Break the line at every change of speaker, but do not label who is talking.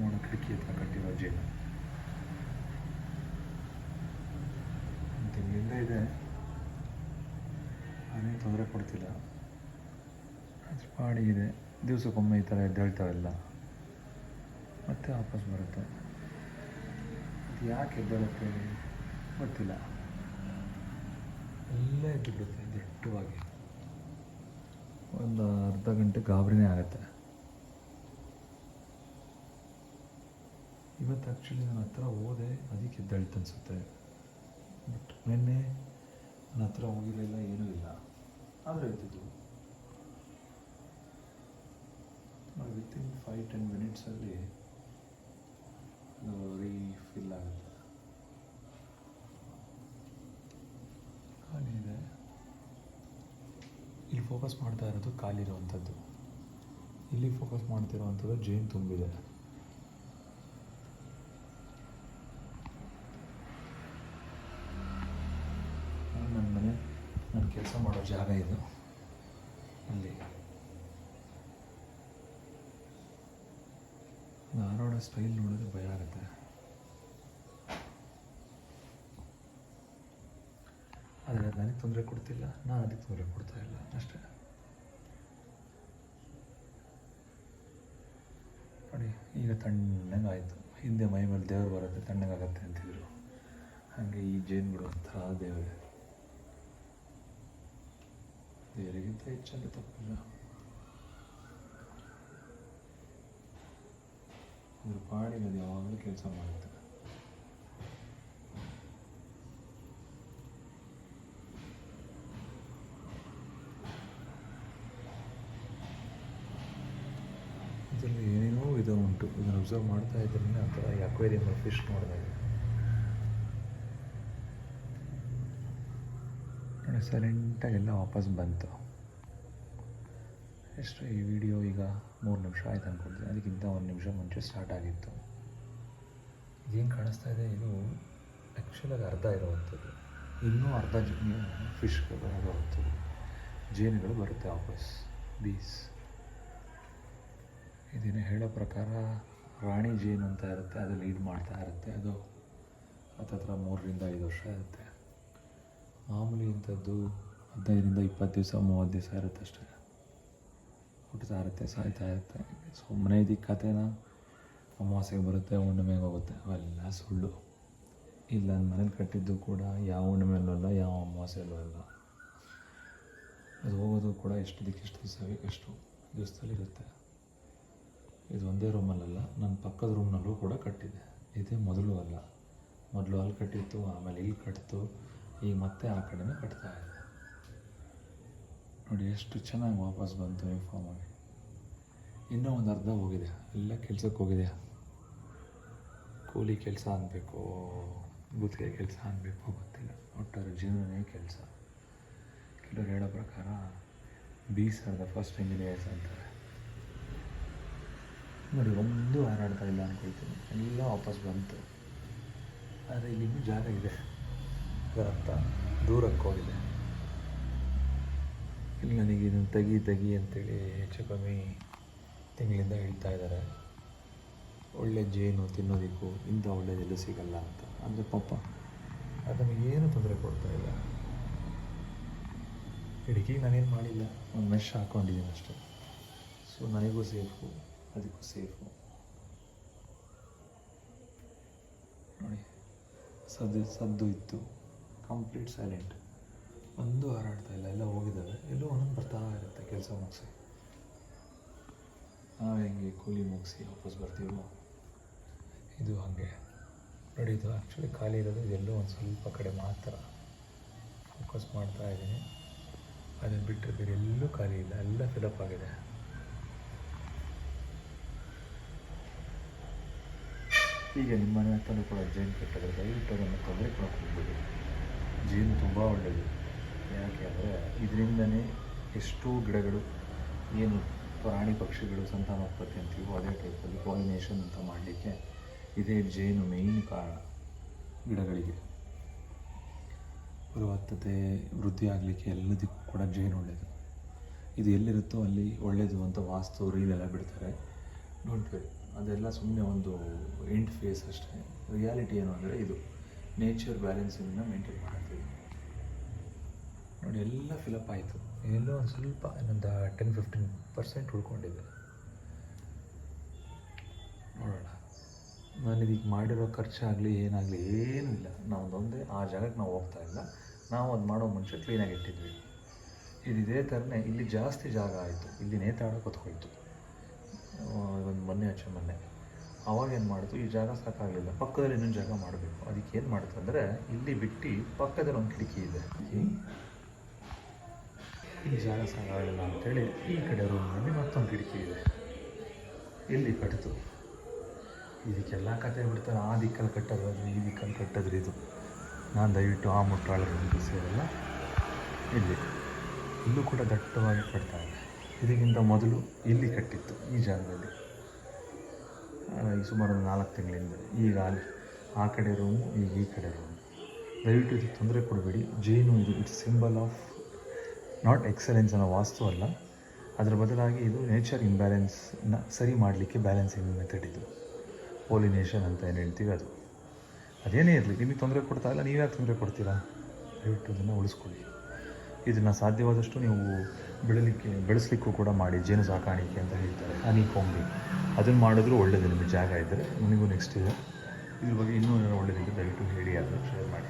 ಮಾಡೋ ಕಿಟಕಿ ಹತ್ರ ಕಟ್ಟಿರೋ ಜೇನು ತಿಂಗಳಿಂದ ಇದೆ. ನಾನೇನು ತೊಂದರೆ ಕೊಡ್ತಿಲ್ಲ, ಅದ್ರ ಪಾಡಿಗಿದೆ. ದಿವಸಕ್ಕೊಮ್ಮೆ ಈ ಥರ ಎದ್ದೇಳ್ತಾವೆಲ್ಲ, ಮತ್ತೆ ವಾಪಸ್ ಬರುತ್ತೆ. ಅದು ಯಾಕೆ ಎದ್ದೇಳುತ್ತೆ ಗೊತ್ತಿಲ್ಲ, ಎಲ್ಲ ಎದ್ದು ಬಿಡುತ್ತೆ ದಿಟ್ಟವಾಗಿ. ಒಂದು ಅರ್ಧ ಗಂಟೆ ಗಾಬರಿನೇ ಆಗುತ್ತೆ. ಇವತ್ತು ಆ್ಯಕ್ಚುಲಿ ನನ್ನ ಹತ್ರ ಹೋದೆ, ಅದಕ್ಕೆ ಎದ್ದೇಳ್ತು ಅನಿಸುತ್ತೆ. ಬಟ್ ನಿನ್ನೆ ನನ್ನ ಹತ್ರ ಹೋಗಿರಲಿಲ್ಲ, ಏನೂ ಇಲ್ಲ. ಆದರೆ ಇದ್ದಿದ್ದು ವಿತಿನ್ 5-10 ಮಿನಿಟ್ಸಲ್ಲಿ ರೀಫಿಲ್ ಆಗುತ್ತೆ. ಖಾಲಿ ಇದೆ. ಇಲ್ಲಿ ಫೋಕಸ್ ಮಾಡ್ತಾ ಇರೋದು ಖಾಲಿ ಇರೋವಂಥದ್ದು, ಇಲ್ಲಿ ಫೋಕಸ್ ಮಾಡ್ತಿರೋವಂಥದ್ದು ಜೇನು ತುಂಬಿದೆ. ನನ್ನ ಮನೆ, ನಾನು ಕೆಲಸ ಮಾಡೋ ಜಾಗ ಇದು. ಅಲ್ಲಿ ಧಾರವಾಡ ಸ್ಟೈಲ್ ನೋಡಿದ್ರೆ ಭಯ ಆಗುತ್ತೆ. ಆದರೆ ಅದು ನನಗೆ ತೊಂದರೆ ಕೊಡ್ತಿಲ್ಲ, ನಾನು ಅದಕ್ಕೆ ತೊಂದರೆ ಕೊಡ್ತಾ ಇಲ್ಲ ಅಷ್ಟೇ. ನೋಡಿ ಈಗ ತಣ್ಣಗಾಯಿತು. ಹಿಂದೆ ಮೈ ಮೇಲೆ ದೇವರು ಬರುತ್ತೆ ತಣ್ಣಗಾಗತ್ತೆ ಅಂತಿದ್ರು, ಹಾಗೆ ಈ ಜೇನು ಬಿಡುವಂತಹ ದೇವರಿಗಿಂತ ಹೆಚ್ಚಂದ್ರೆ ತಪ್ಪಿಲ್ಲ. ಅದ್ರ ಪಾಡಿಗೆ ಅದು ಯಾವಾಗಲೂ ಕೆಲಸ ಮಾಡುತ್ತೆ. ಇದರಲ್ಲಿ ಏನೇನೋ ವಿಧ ಉಂಟು. ಇದನ್ನು ಅಬ್ಸರ್ವ್ ಮಾಡ್ತಾ ಇದ್ದೀನಿ. ಆ ಥರ ಈ ಅಕ್ವೇರಿಯಮ್ಮಲ್ಲಿ ಫಿಶ್ ನೋಡಿದಾಗ ನೋಡಿ ಸೈಲೆಂಟಾಗೆಲ್ಲ ವಾಪಸ್ ಬಂತು. ಎಷ್ಟು ಈ ವಿಡಿಯೋ ಈಗ 3 ನಿಮಿಷ ಆಯ್ತು ಅಂದ್ಕೊಳ್ತೀನಿ, ಅದಕ್ಕಿಂತ 1 ನಿಮಿಷ ಮುಂಚೆ ಸ್ಟಾರ್ಟ್ ಆಗಿತ್ತು. ಇದೇನು ಕಾಣಿಸ್ತಾ ಇದೆ, ಇದು ಆ್ಯಕ್ಚುಲಾಗಿ ಅರ್ಧ ಇರೋವಂಥದ್ದು, ಇನ್ನೂ ಅರ್ಧ ಫಿಶ್ಗಳು ಬರೋವಂಥದ್ದು. ಜೇನುಗಳು ಬರುತ್ತೆ ವಾಪಸ್, ಬೀಸ್. ಇದನ್ನು ಹೇಳೋ ಪ್ರಕಾರ ರಾಣಿ ಜೇನು ಅಂತ ಇರುತ್ತೆ, ಅದು ಲೀಡ್ ಮಾಡ್ತಾ ಇರುತ್ತೆ. ಅದು ಹತ್ತತ್ರ 3-5 ವರ್ಷ ಇರುತ್ತೆ. ಮಾಮೂಲಿ ಇಂಥದ್ದು 15-20 ದಿವಸ 30 ದಿವಸ ಇರುತ್ತೆ ಅಷ್ಟೇ. ಹುಟ್ಟುತ್ತಾ ಇರುತ್ತೆ, ಸಾಯ್ತಾ ಇರುತ್ತೆ. ಸುಮ್ಮನೆ ಇದಕ್ಕೆ ಕಥೆನ ಅಮಾವಾಸ್ಯೆಗೆ ಬರುತ್ತೆ, ಹುಣ್ಣಿಮೆಗೆ ಹೋಗುತ್ತೆ, ಅವೆಲ್ಲ ಸುಳ್ಳು. ಇಲ್ಲ ನನ್ನ ಮನೇಲಿ ಕಟ್ಟಿದ್ದು ಕೂಡ ಯಾವ ಹುಣ್ಣಿಮೆಯಲ್ಲೂ ಅಲ್ಲ, ಯಾವ ಅಮಾವಾಸ್ಯೆಯಲ್ಲೂ ಅಲ್ಲ. ಅದು ಹೋಗೋದು ಕೂಡ ಎಷ್ಟು ದಿವಸ ಬೇಕಷ್ಟು ದಿವಸದಲ್ಲಿರುತ್ತೆ. ಇದು ಒಂದೇ ರೂಮಲ್ಲಲ್ಲ, ನನ್ನ ಪಕ್ಕದ ರೂಮ್ನಲ್ಲೂ ಕೂಡ ಕಟ್ಟಿದೆ. ಇದೇ ಮೊದಲು ಅಲ್ಲ, ಮೊದಲು ಅಲ್ಲಿ ಕಟ್ಟಿತ್ತು, ಆಮೇಲೆ ಇಲ್ಲಿ ಕಟ್ಟಿತು, ಈಗ ಮತ್ತೆ ಆ ಕಡೆನೇ ಕಟ್ತಾ ಇದೆ. ನೋಡಿ ಎಷ್ಟು ಚೆನ್ನಾಗಿ ವಾಪಸ್ ಬಂತು ಯೂನಿಫಾರ್ಮಾಗಿ. ಇನ್ನೂ ಒಂದು ಅರ್ಧ ಹೋಗಿದೆ, ಎಲ್ಲ ಕೆಲ್ಸಕ್ಕೆ ಹೋಗಿದೆ. ಕೂಲಿ ಕೆಲಸ ಅನ್ನಬೇಕು, ಗುತ್ತಿಗೆ ಕೆಲಸ ಅನ್ನಬೇಕು ಗೊತ್ತಿಲ್ಲ, ಒಟ್ಟಾರೆ ಜೀವನನೇ ಕೆಲಸ. ಕೆಲವರು ಹೇಳೋ ಪ್ರಕಾರ ಬೀಸ್ ಆರ್ ದ ಫಸ್ಟ್ ಇಂಜಿನಿಯರ್ಸ್ ಅಂತಾರೆ. ನೋಡಿ ಒಂದು ಹಾರಾಡ್ತಾ ಇಲ್ಲ ಅಂದ್ಕೊಳ್ತೀನಿ, ಎಲ್ಲ ವಾಪಸ್ ಬಂತು. ಆದರೆ ಇಲ್ಲಿಗೂ ಜಾಗ ಇದೆ, ಅದರಂತ ದೂರಕ್ಕೆ ಹೋಗಿದೆ. ಇಲ್ಲಿ ನನಗೆ ಇದನ್ನು ತೆಗಿ ಅಂತೇಳಿ ಹೆಚ್ಚು ಕಮ್ಮಿ ತಿಂಗಳಿಂದ ಹೇಳ್ತಾ ಇದ್ದಾರೆ. ಒಳ್ಳೆ ಜೇನು ತಿನ್ನೋದಕ್ಕೂ ಇಂಥ ಒಳ್ಳೆಯದೆಲ್ಲೂ ಸಿಗಲ್ಲ ಅಂತ. ಅಂದರೆ ಪಾಪ ಅದು ನಮಗೇನು ತೊಂದರೆ ಕೊಡ್ತಾ ಇಲ್ಲ. ಕಿಟಕಿಗೆ ನಾನೇನು ಮಾಡಿಲ್ಲ, ಒಂದು ಮೆಶ್ ಹಾಕ್ಕೊಂಡಿದ್ದೀನಿ ಅಷ್ಟೇ. ಸೊ ನನಗೂ ಸೇಫು, ಅದಕ್ಕೂ ಸೇಫು. ನೋಡಿ ಸದ್ದು ಇತ್ತು, ಕಂಪ್ಲೀಟ್ ಸೈಲೆಂಟ್, ಒಂದು ಹಾರಾಡ್ತಾ ಇಲ್ಲ, ಎಲ್ಲ ಹೋಗಿದ್ದಾವೆ. ಎಲ್ಲೋ ಒಂದೊಂದು ಬರ್ತಾ ಇರುತ್ತೆ ಕೆಲಸ ಮುಗಿಸಿ. ನಾವು ಹೆಂಗೆ ಕೂಲಿ ಮುಗಿಸಿ ವಾಪಸ್ ಬರ್ತೀವೋ ಇದು ಹಾಗೆ. ನೋಡಿ ಇದು ಆ್ಯಕ್ಚುಲಿ ಖಾಲಿ ಇರೋದು, ಇದೆಲ್ಲೋ ಒಂದು ಸ್ವಲ್ಪ ಕಡೆ ಮಾತ್ರ ಫೋಕಸ್ ಮಾಡ್ತಾ ಇದ್ದೀನಿ. ಅದನ್ನು ಬಿಟ್ಟರೆ ಬೇರೆ ಎಲ್ಲೂ ಖಾಲಿ ಇಲ್ಲ, ಎಲ್ಲ ಫಿಲಪ್ ಆಗಿದೆ. ಈಗ ನಿಮ್ಮ ಮನೆ ಹತ್ರನೂ ಕೂಡ ಜೇನು ಕಟ್ಟಿದ್ರೆ ದಯವಿಟ್ಟು ಅದನ್ನು ತೊಂದರೆ ಕೊಡೋಕೆ ಹೋಗ್ಬೋದು. ಜೇನು ತುಂಬ ಒಳ್ಳೆಯದು. ಯಾಕೆ ಅಂದರೆ ಇದರಿಂದನೇ ಎಷ್ಟೋ ಗಿಡಗಳು, ಏನು ಪ್ರಾಣಿ ಪಕ್ಷಿಗಳು ಸಂತಾನೋತ್ಪತ್ತಿ ಅಂತೀವೋ ಅದೇ ಟೈಪಲ್ಲಿ ಪಾಲಿನೇಷನ್ ಅಂತ ಮಾಡಲಿಕ್ಕೆ ಇದೇ ಜೇನು ಮೇಯ್ನ್ ಕಾರಣ. ಗಿಡಗಳಿಗೆ ಫಲವತ್ತತೆ ವೃದ್ಧಿ ಆಗಲಿಕ್ಕೆ ಎಲ್ಲದಕ್ಕೂ ಕೂಡ ಜೇನು ಒಳ್ಳೆಯದು. ಇದು ಎಲ್ಲಿರುತ್ತೋ ಅಲ್ಲಿ ಒಳ್ಳೆಯದು ಅಂತ ವಾಸ್ತು ರೀಲೆಲ್ಲ ಬಿಡ್ತಾರೆ. ಡೋಂಟ್ ವೆರಿ ಅದೆಲ್ಲ ಸುಮ್ಮನೆ ಒಂದು ಎಂಡ್ ಫೇಸ್ ಅಷ್ಟೇ. ರಿಯಾಲಿಟಿ ಏನು ಅಂದರೆ ಇದು ನೇಚರ್ ಬ್ಯಾಲೆನ್ಸಿಂಗ್ನ ಮೇಂಟೈನ್ ಮಾಡ್ತೀವಿ. ನೋಡಿ ಎಲ್ಲ ಫಿಲಪ್ ಆಯಿತು, ಎಲ್ಲೋ ಒಂದು ಸ್ವಲ್ಪ ಇನ್ನೊಂದು 10-15% ಉಳ್ಕೊಂಡಿದೆ. ನೋಡೋಣ. ನಾನಿದೀಗ ಮಾಡಿರೋ ಖರ್ಚಾಗಲಿ ಏನಾಗಲಿ ಏನೂ ಇಲ್ಲ. ನಾವೊಂದೇ ಆ ಜಾಗಕ್ಕೆ ನಾವು ಹೋಗ್ತಾ ಇಲ್ಲ. ನಾವು ಅದು ಮಾಡೋ ಮುಂಚೆ ಕ್ಲೀನಾಗಿ ಇಟ್ಟಿದ್ವಿ. ಇದೇ ಥರನೇ ಇಲ್ಲಿ ಜಾಸ್ತಿ ಜಾಗ ಆಯಿತು. ಇಲ್ಲಿ ನೇತಾಡೋ ಕೂತ್ಕೊಳ್ತು ಒಂದು ಮೊನ್ನೆ ಅವಾಗ ಏನು ಮಾಡಿತು, ಈ ಜಾಗ ಸಾಕಾಗಲಿಲ್ಲ, ಪಕ್ಕದಲ್ಲಿ ಇನ್ನೊಂದು ಜಾಗ ಮಾಡಬೇಕು. ಅದಕ್ಕೆ ಏನು ಮಾಡ್ತು ಅಂದರೆ ಇಲ್ಲಿ ಬಿಟ್ಟು ಪಕ್ಕದಲ್ಲಿ ಒಂದು ಕಿಟಕಿ ಇದೆ, ಈ ಜಾಗ ಸಾಕಾಗಲಿಲ್ಲ ಅಂಥೇಳಿ ಈ ಕಡೆ ರೂಮ್ನಲ್ಲಿ ಮತ್ತೊಂದು ಕಿಟಕಿ ಇದೆ, ಇಲ್ಲಿ ಕಟ್ಟಿತು. ಇದಕ್ಕೆಲ್ಲ ಕತೆ ಬಿಡ್ತಾರೆ, ಆ ದಿಕ್ಕಲ್ಲಿ ಕಟ್ಟೋದಾದ್ರೆ ಈ ದಿಕ್ಕಲ್ಲಿ ಕಟ್ಟಿದ್ರೆ ಇದು. ನಾನು ದಯವಿಟ್ಟು ಆ ಮುಟ್ಟಾಳರಿಗೆ ಸೇರಲ್ಲ. ಇಲ್ಲೂ ಕೂಡ ದಟ್ಟವಾಗಿ ಕಟ್ತಾರೆ. ಇದಕ್ಕಿಂತ ಮೊದಲು ಇಲ್ಲಿ ಕಟ್ಟಿತ್ತು, ಈ ಜಾಗದಲ್ಲಿ, ಸುಮಾರು ಒಂದು 4 ತಿಂಗಳಿಂದ. ಈಗ ಅಲ್ಲಿ ಆ ಕಡೆ ರೂಮು, ಈಗ ಈ ಕಡೆ ರೂಮು. ದಯವಿಟ್ಟು ಇದಕ್ಕೆ ತೊಂದರೆ ಕೊಡಬೇಡಿ. ಜೇನು ಇದು it's symbol of not excellence ಅನ್ನೋ ವಾಸ್ತು ಅಲ್ಲ, ಅದರ ಬದಲಾಗಿ ಇದು ನೇಚರ್ ಇಂಬ್ಯಾಲೆನ್ಸ್ನ ಸರಿ ಮಾಡಲಿಕ್ಕೆ ಬ್ಯಾಲೆನ್ಸಿಂಗ್ ಮೆಥಡ್. ಇದು ಪೋಲಿನೇಷನ್ ಅಂತ ಏನು ಹೇಳ್ತೀವಿ ಅದು. ಅದೇನೇ ಇರಲಿ, ನಿಮಗೆ ತೊಂದರೆ ಕೊಡ್ತಾ ಇಲ್ಲ, ನೀವ್ಯಾಕೆ ತೊಂದರೆ ಕೊಡ್ತೀರಾ? ದಯವಿಟ್ಟು ಇದನ್ನು ಉಳಿಸ್ಕೊಳ್ಳಿ. ಇದನ್ನು ಸಾಧ್ಯವಾದಷ್ಟು ನೀವು ಬೆಳೆಸಲಿಕ್ಕೂ ಕೂಡ ಮಾಡಿ. ಜೇನು ಸಾಕಾಣಿಕೆ ಅಂತ ಹೇಳ್ತಾರೆ, ಹನಿ ಕೊಂಬಿ, ಅದನ್ನು ಮಾಡಿದ್ರೂ ಒಳ್ಳೆಯದು. ನಿಮಗೆ ಜಾಗ ಇದ್ದರೆ. ನಿಮಗೂ ನೆಕ್ಸ್ಟ್ ಇದೆ ಇದ್ರ ಬಗ್ಗೆ ಇನ್ನೂ ಏನಾರು ಒಳ್ಳೆಯದಿದ್ದರೆ ದಯವಿಟ್ಟು ಹೇಳಿ, ಅದನ್ನು ಶೇರ್ ಮಾಡಿ.